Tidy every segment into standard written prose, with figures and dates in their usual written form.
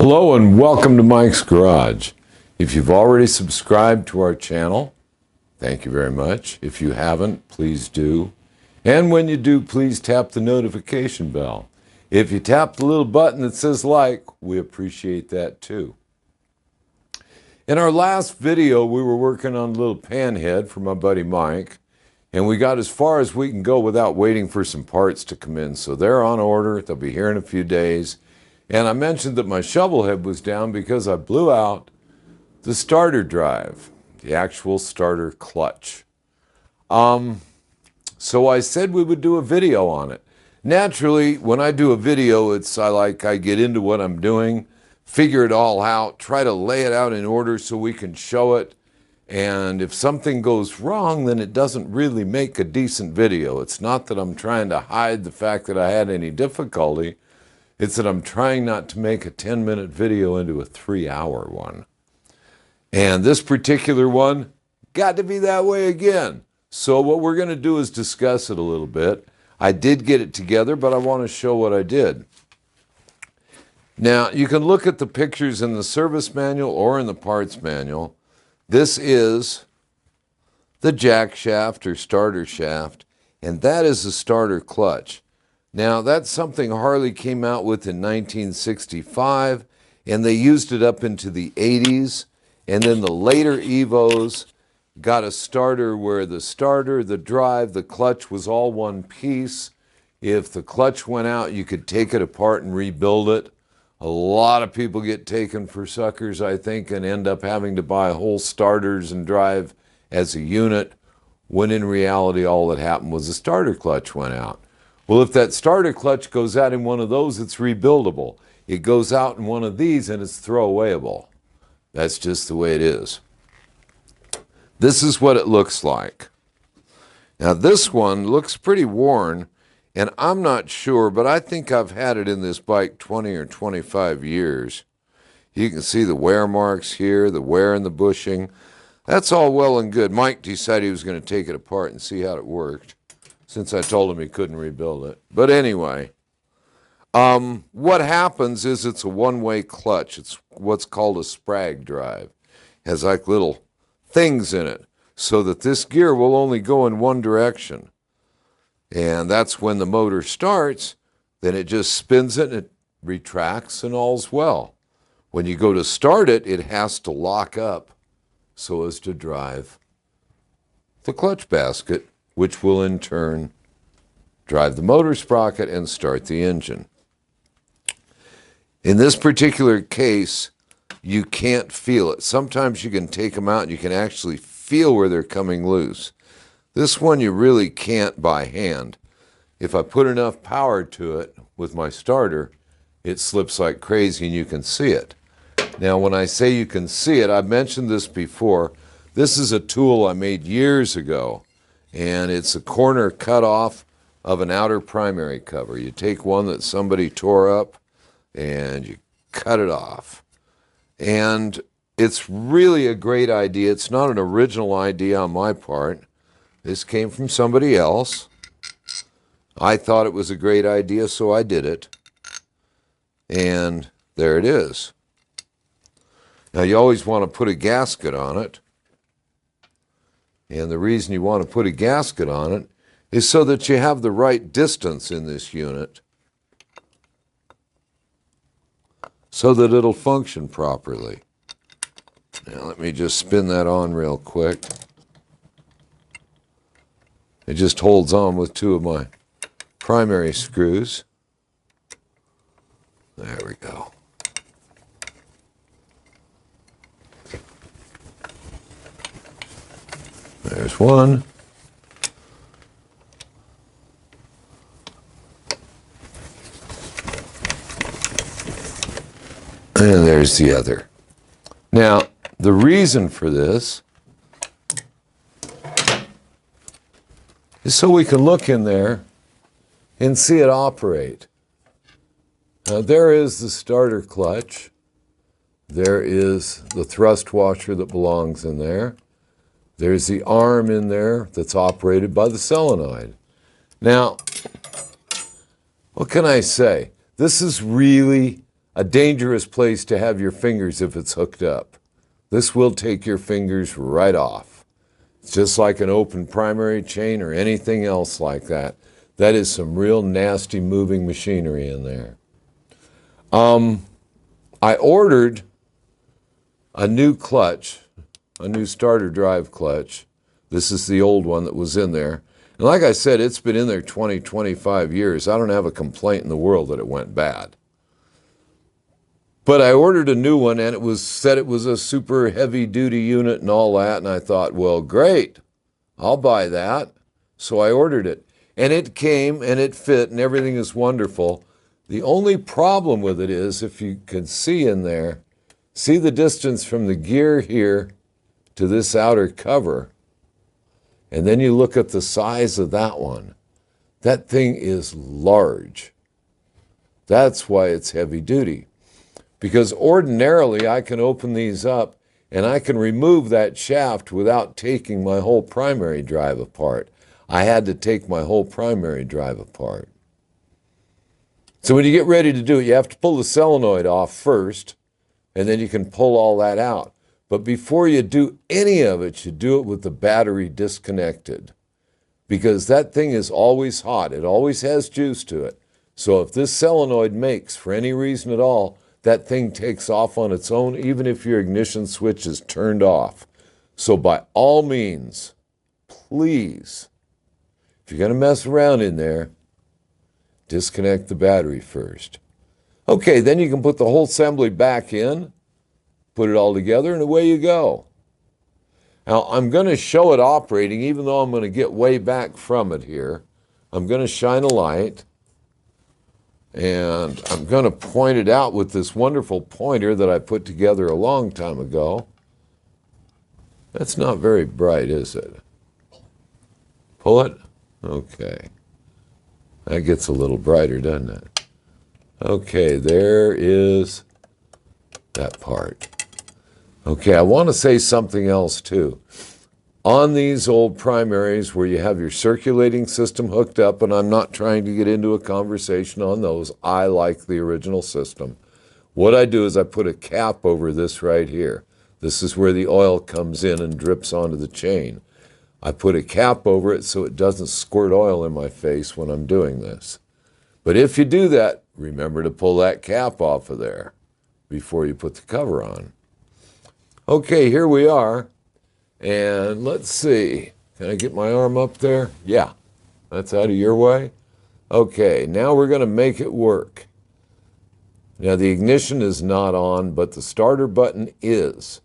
Hello and welcome to Mike's Garage. If you've already subscribed to our channel, thank you very much. If you haven't, please do. And when you do, please tap the notification bell. If you tap the little button that says like, we appreciate that too. In our last video, we were working on a little panhead for my buddy Mike, and we got as far as we can go without waiting for some parts to come in. So they're on order. They'll be here in a few days. And I mentioned that my shovelhead was down because I blew out the starter drive, the actual starter clutch. So I said we would do a video on it. Naturally, when I do a video, I get into what I'm doing, figure it all out, try to lay it out in order so we can show it. And if something goes wrong, then it doesn't really make a decent video. It's not that I'm trying to hide the fact that I had any difficulty. It's that I'm trying not to make a 10-minute video into a 3-hour one. And this particular one got to be that way again. So what we're going to do is discuss it a little bit. I did get it together, but I want to show what I did. Now, you can look at the pictures in the service manual or in the parts manual. This is the jack shaft or starter shaft, and that is the starter clutch. Now, that's something Harley came out with in 1965, and they used it up into the 80s. And then the later Evos got a starter where the starter, the drive, the clutch was all one piece. If the clutch went out, you could take it apart and rebuild it. A lot of people get taken for suckers, I think, and end up having to buy whole starters and drive as a unit, when in reality all that happened was the starter clutch went out. Well, if that starter clutch goes out in one of those, it's rebuildable. It goes out in one of these and it's throwawayable. That's just the way it is. This is what it looks like. Now, this one looks pretty worn, and I'm not sure, but I think I've had it in this bike 20 or 25 years. You can see the wear marks here, the wear in the bushing. That's all well and good. Mike decided he was going to take it apart and see how it worked, since I told him he couldn't rebuild it. But anyway, what happens is it's a one-way clutch. It's what's called a sprag drive. It has like little things in it so that this gear will only go in one direction. And that's when the motor starts, then it just spins it and it retracts and all's well. When you go to start it, it has to lock up so as to drive the clutch basket, which will in turn drive the motor sprocket and start the engine. In this particular case, you can't feel it. Sometimes you can take them out and you can actually feel where they're coming loose. This one you really can't by hand. If I put enough power to it with my starter, it slips like crazy and you can see it. Now, when I say you can see it, I've mentioned this before. This is a tool I made years ago, and it's a corner cut off of an outer primary cover. You take one that somebody tore up and you cut it off. And it's really a great idea. It's not an original idea on my part. This came from somebody else. I thought it was a great idea, so I did it. And there it is. Now, you always want to put a gasket on it. And the reason you want to put a gasket on it is so that you have the right distance in this unit so that it'll function properly. Now, let me just spin that on real quick. It just holds on with two of my primary screws. There we go. There's one. And there's the other. Now, the reason for this is so we can look in there and see it operate. Now, there is the starter clutch. There is the thrust washer that belongs in there. There's the arm in there that's operated by the solenoid. Now, what can I say? This is really a dangerous place to have your fingers if it's hooked up. This will take your fingers right off. It's just like an open primary chain or anything else like that. That is some real nasty moving machinery in there. I ordered a new clutch, a new starter drive clutch. This is the old one that was in there. And like I said, it's been in there 20, 25 years. I don't have a complaint in the world that it went bad. But I ordered a new one, and it said it was a super heavy-duty unit and all that, and I thought, well, great, I'll buy that. So I ordered it, and it came, and it fit, and everything is wonderful. The only problem with it is, if you can see in there, see the distance from the gear here to this outer cover, and then you look at the size of that one. That thing is large. That's why it's heavy-duty. Because ordinarily I can open these up and I can remove that shaft without taking my whole primary drive apart. I had to take my whole primary drive apart. So when you get ready to do it, you have to pull the solenoid off first, and then you can pull all that out. But before you do any of it, you do it with the battery disconnected. Because that thing is always hot. It always has juice to it. So if this solenoid makes, for any reason at all, that thing takes off on its own, even if your ignition switch is turned off. So by all means, please, if you're going to mess around in there, disconnect the battery first. Okay, then you can put the whole assembly back in, put it all together, and away you go. Now, I'm going to show it operating, even though I'm going to get way back from it here. I'm going to shine a light. And I'm going to point it out with this wonderful pointer that I put together a long time ago. That's not very bright, is it? Pull it? Okay. That gets a little brighter, doesn't it? Okay, there is that part. Okay, I want to say something else too. On these old primaries where you have your circulating system hooked up, and I'm not trying to get into a conversation on those, I like the original system. What I do is I put a cap over this right here. This is where the oil comes in and drips onto the chain. I put a cap over it so it doesn't squirt oil in my face when I'm doing this. But if you do that, remember to pull that cap off of there before you put the cover on. Okay, here we are. And let's see, can I get my arm up there? Yeah, that's out of your way. Okay, now we're going to make it work. Now the ignition is not on, but the starter button is.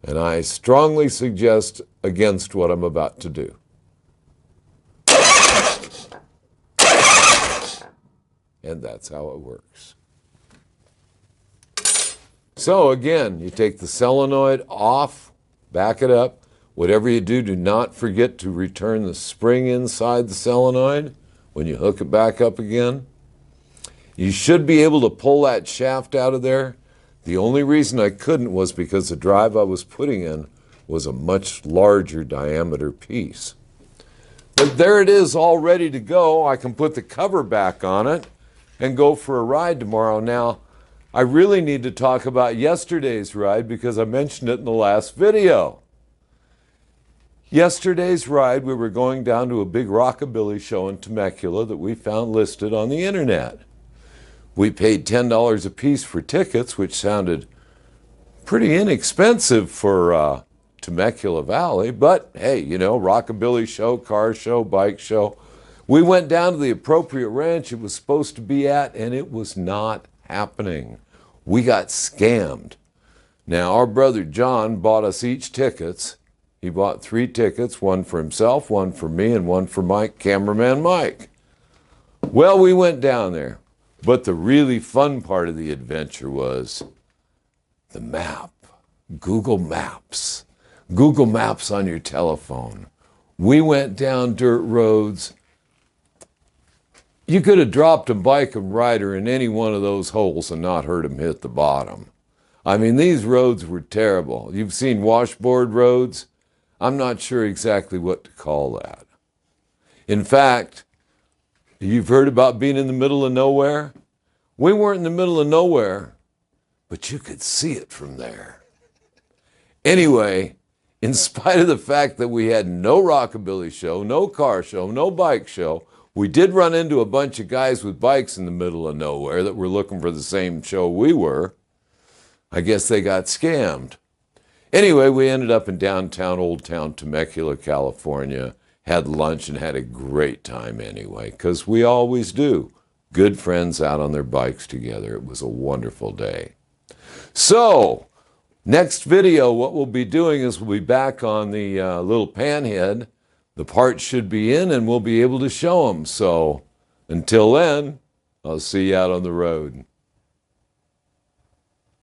And I strongly suggest against what I'm about to do. And that's how it works. So again, you take the solenoid off. Back it up. Whatever you do, do not forget to return the spring inside the solenoid when you hook it back up again. You should be able to pull that shaft out of there. The only reason I couldn't was because the drive I was putting in was a much larger diameter piece. But there it is, all ready to go. I can put the cover back on it and go for a ride tomorrow. Now, I really need to talk about yesterday's ride because I mentioned it in the last video. Yesterday's ride, we were going down to a big rockabilly show in Temecula that we found listed on the internet. We paid $10 a piece for tickets, which sounded pretty inexpensive for Temecula Valley, but hey, you know, rockabilly show, car show, bike show. We went down to the appropriate ranch it was supposed to be at, and it was not happening. We got scammed. Now, our brother John bought us each tickets. He bought 3 tickets, one for himself, one for me, and one for Mike, cameraman Mike. Well, we went down there, but the really fun part of the adventure was the map, Google Maps. Google Maps on your telephone. We went down dirt roads. You could have dropped a bike and rider in any one of those holes and not heard him hit the bottom. I mean, these roads were terrible. You've seen washboard roads. I'm not sure exactly what to call that. In fact, you've heard about being in the middle of nowhere? We weren't in the middle of nowhere, but you could see it from there. Anyway, in spite of the fact that we had no rockabilly show, no car show, no bike show, we did run into a bunch of guys with bikes in the middle of nowhere that were looking for the same show we were. I guess they got scammed. Anyway, we ended up in downtown Old Town Temecula, California, had lunch and had a great time anyway, because we always do. Good friends out on their bikes together. It was a wonderful day. So, next video, what we'll be doing is we'll be back on the little panhead. The parts should be in and we'll be able to show them. So, until then, I'll see you out on the road.